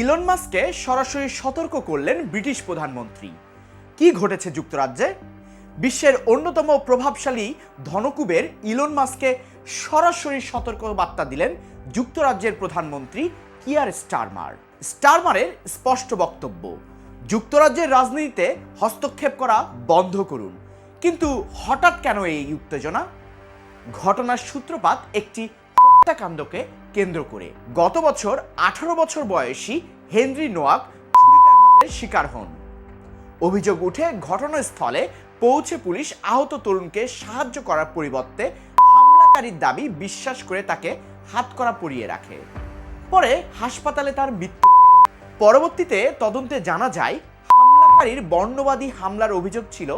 Elon মাস্ককে সরাসরি সতর্ক করলেন ব্রিটিশ প্রধানমন্ত্রী। কি ঘটেছে যুক্তরাজ্যে? বিশ্বের অন্যতম প্রভাবশালী ধনকুবের ইলন মাস্ককে সরাসরি সতর্ক বার্তা দিলেন যুক্তরাজ্যের প্রধানমন্ত্রী কিয়ার স্টারমারের স্পষ্ট বক্তব্য, যুক্তরাজ্যের রাজনীতিতে হস্তক্ষেপ করা বন্ধ করুন। কিন্তু হঠাৎ কেন এই উত্তেজনা? ঘটনার সূত্রপাত একটি হত্যাকাণ্ডকে কেন্দ্র করে। গত বছর 18 বছর বয়সী হেনরি নোয়াক ছুরিকাঘাতের শিকার হন। অভিযোগ উঠে ঘটনাস্থলে পৌঁছে পুলিশ আহত তরুণকে সাহায্য করার পরিবর্তে হামলাকারীর দাবি বিশ্বাস করে তাকে হাতকড়া পরিয়ে রাখে। পরে হাসপাতালে তার মৃত্যু। পরবর্তীতে তদন্তে জানা যায় হামলাকারীর বর্ণবাদী হামলার অভিযোগ ছিল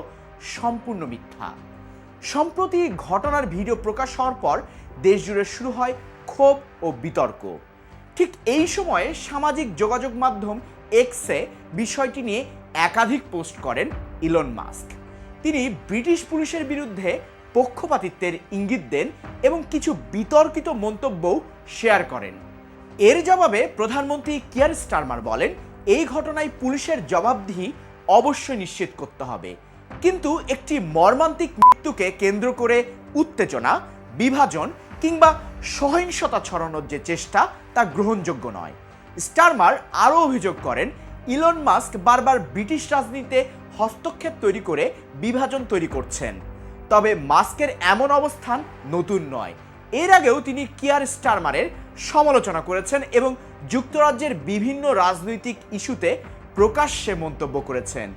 সম্পূর্ণ মিথ্যা। সম্প্রতি ঘটনার ভিডিও প্রকাশ হওয়ার পর দেশজুড়ে শুরু হয় ক্ষোভ ও বিতর্ক। ঠিক এই সময়ে সামাজিক যোগাযোগ মাধ্যম এক্সে বিষয়টি নিয়ে একাধিক পোস্ট করেন ইলন মাস্ক। তিনি ব্রিটিশ পুলিশের বিরুদ্ধে পক্ষপাতিত্বের ইঙ্গিত দেন এবং কিছু বিতর্কিত মন্তব্যও শেয়ার করেন। এর জবাবে প্রধানমন্ত্রী কিয়ার স্টারমার বলেন, এই ঘটনায় পুলিশের জবাবদিহি অবশ্যই নিশ্চিত করতে হবে, কিন্তু একটি মর্মান্তিক মৃত্যুকে কেন্দ্র করে উত্তেজনা, বিভাজন কিংবা সহিংসতা ছড়ানোর যে চেষ্টা তা গ্রহণযোগ্য নয়। স্টারমার আরও অভিযোগ করেন, ইলন মাস্ক বারবার ব্রিটিশ রাজনীতিতে হস্তক্ষেপ তৈরি করে বিভাজন তৈরি করছেন। তবে মাস্কের এমন অবস্থান নতুন নয়। এর আগেও তিনি কিয়ার স্টারমারের সমালোচনা করেছেন এবং যুক্তরাজ্যের বিভিন্ন রাজনৈতিক ইস্যুতে প্রকাশ্যে মন্তব্য করেছেন।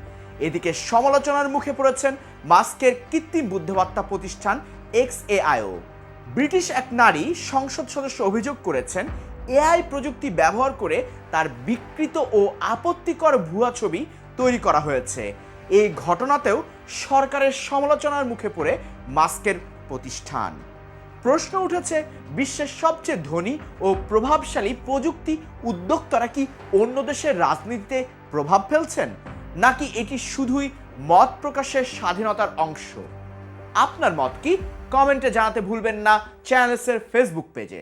এদিকে সমালোচনার মুখে পড়েছেন মাস্কের কৃত্রিম বুদ্ধিমত্তা প্রতিষ্ঠান XAIO। ব্রিটিশ এক নারী সংসদ সদস্য অভিযোগ করেছেন, এআই প্রযুক্তি ব্যবহার করে তার বিকৃত ও আপত্তিকর ভুয়া ছবি তৈরি করা হয়েছে। এই ঘটনাতেও সরকারের সমালোচনার মুখে পড়ে মাস্কের প্রতিষ্ঠান। প্রশ্ন উঠেছে, বিশ্বের সবচেয়ে ধনী ও প্রভাবশালী প্রযুক্তি উদ্যোক্তারা কি অন্য দেশের রাজনীতিতে প্রভাব ফেলছেন, নাকি এটি শুধুই মত প্রকাশের স্বাধীনতার অংশ? আপনার মত কি? কমেন্টে জানাতে ভুলবেন না চ্যানেলের ফেসবুক পেজে।